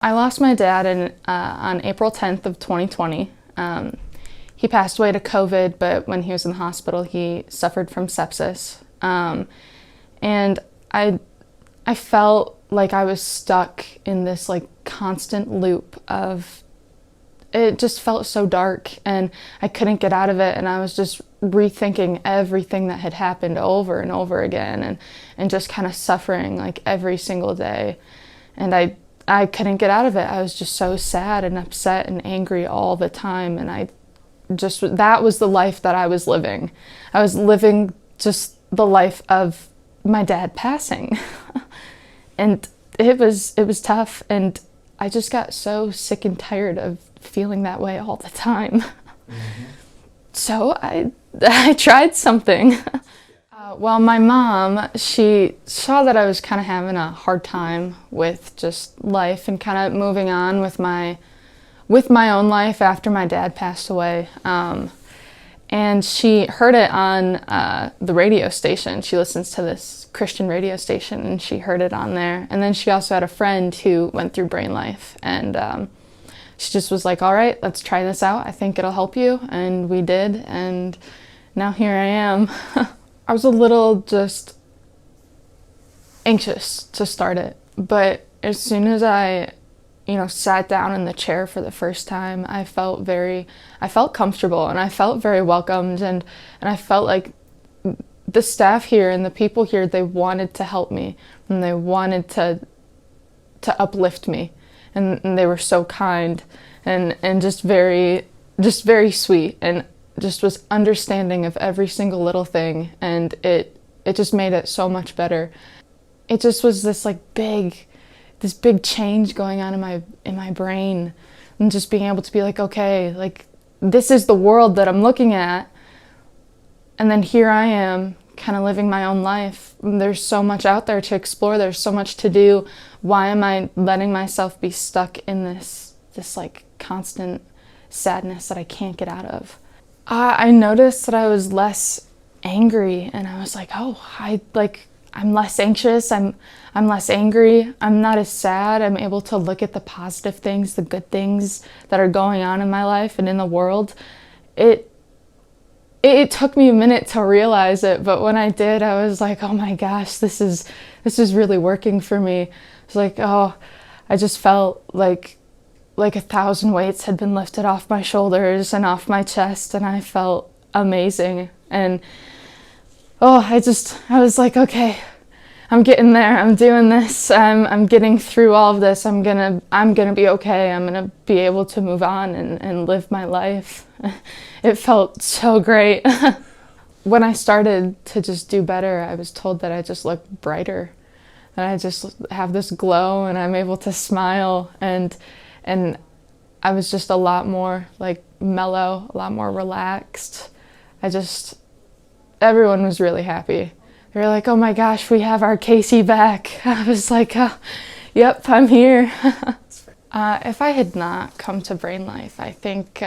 I lost my dad on April 10th of 2020. He passed away to COVID, but when he was in the hospital, he suffered from sepsis. And I felt like I was stuck in this like constant loop of, it just felt so dark and I couldn't get out of it, and I was just rethinking everything that had happened over and over again, and just kind of suffering like every single day. And I couldn't get out of it. I was just so sad and upset and angry all the time, and that was the life that I was living. I was living just the life of my dad passing. And it was tough, and I just got so sick and tired of feeling that way all the time. Mm-hmm. So I tried something. Well, my mom, she saw that I was kind of having a hard time with just life and kind of moving on with my own life after my dad passed away. And she heard it on the radio station. She listens to this Christian radio station, and she heard it on there. And then she also had a friend who went through brain life, and she just was like, all right, let's try this out. I think it'll help you. And we did, and now here I am. I was a little just anxious to start it, but as soon as I sat down in the chair for the first time, I felt comfortable, and I felt very welcomed, and I felt like the staff here and the people here, they wanted to help me, and they wanted to uplift me, and they were so kind and just very sweet, and just was understanding of every single little thing, and it just made it so much better. It just was this big change going on in my brain, and just being able to be like, okay, like this is the world that I'm looking at, and then here I am kind of living my own life. There's so much out there to explore, there's so much to do. Why am I letting myself be stuck in this like constant sadness that I can't get out of? I noticed that I was less angry, and I was like, oh, I'm less anxious, I'm less angry, I'm not as sad. I'm able to look at the positive things, the good things that are going on in my life and in the world. It took me a minute to realize it, but when I did, I was like, oh my gosh, this is really working for me. It's like, oh, I just felt like 1,000 weights had been lifted off my shoulders and off my chest, and I felt amazing. And I was like, okay, I'm getting there, I'm doing this, I'm getting through all of this, I'm gonna be okay, I'm gonna be able to move on and live my life. It felt so great. When I started to just do better, I was told that I just look brighter, that I just have this glow, and I'm able to smile, and I was just a lot more like mellow, a lot more relaxed. Everyone was really happy. They were like, oh my gosh, we have our Kacy back. I was like, oh, yep, I'm here. If I had not come to Brain Life, I think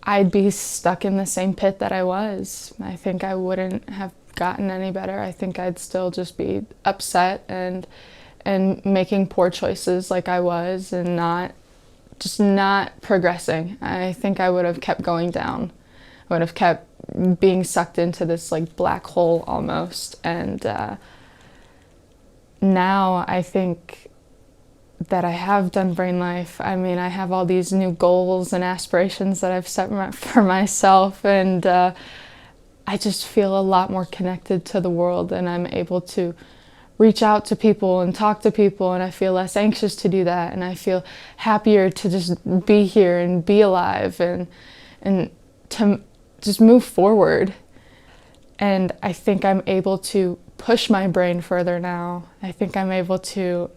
I'd be stuck in the same pit that I was. I think I wouldn't have gotten any better. I think I'd still just be upset and making poor choices like I was, and not progressing. I think I would have kept going down. I would have kept being sucked into this like black hole almost. And now I think that I have done Brain Life. I mean, I have all these new goals and aspirations that I've set for myself, and I just feel a lot more connected to the world, and I'm able to reach out to people and talk to people, and I feel less anxious to do that, and I feel happier to just be here and be alive and to just move forward. And I think I'm able to push my brain further now. I think I'm able to,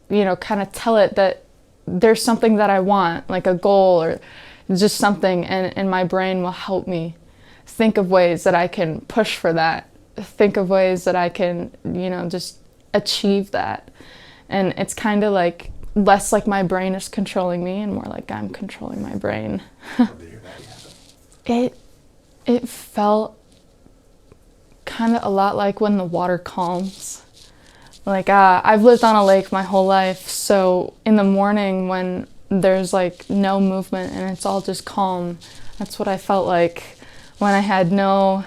kind of tell it that there's something that I want, like a goal or just something, and my brain will help me think of ways that I can push for that. Think of ways that I can, just achieve that. And it's kind of like less like my brain is controlling me and more like I'm controlling my brain. It felt kind of a lot like when the water calms. Like, I've lived on a lake my whole life, so in the morning when there's like no movement and it's all just calm, that's what I felt like when I had no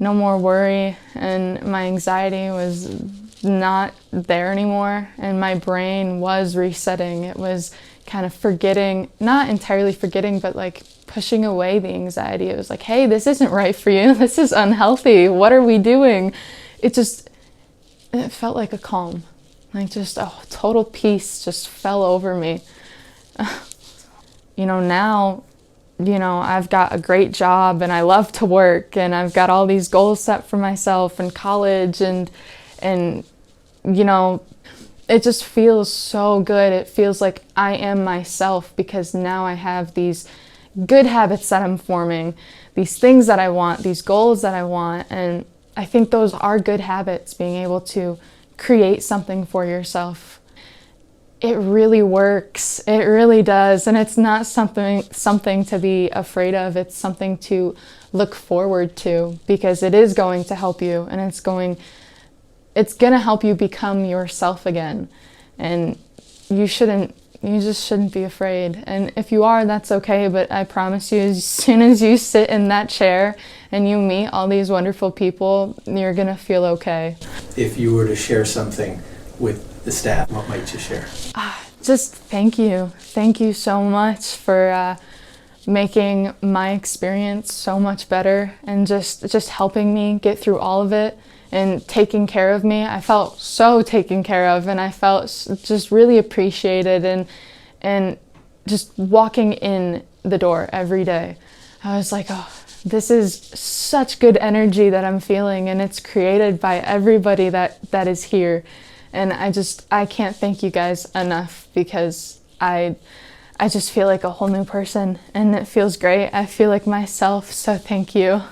more worry and my anxiety was not there anymore and my brain was resetting. It was kind of forgetting, not entirely forgetting, but like pushing away the anxiety. It was like, hey, this isn't right for you. This is unhealthy. What are we doing? It felt like a calm, like just a total peace just fell over me. Now, I've got a great job and I love to work and I've got all these goals set for myself in college and it just feels so good. It feels like I am myself because now I have these good habits that I'm forming, these things that I want, these goals that I want, and I think those are good habits, being able to create something for yourself. It really works. It really does. And it's not something to be afraid of. It's something to look forward to because it is going to help you and it's going to help you become yourself again. And you just shouldn't be afraid. And if you are, that's okay. But I promise you, as soon as you sit in that chair and you meet all these wonderful people, you're going to feel okay. If you were to share something with the staff, what might you share? Just thank you. Thank you so much for making my experience so much better and just helping me get through all of it and taking care of me. I felt so taken care of and I felt just really appreciated and just walking in the door every day. I was like, oh, this is such good energy that I'm feeling and it's created by everybody that is here. And I can't thank you guys enough because I just feel like a whole new person and it feels great. I feel like myself, so thank you.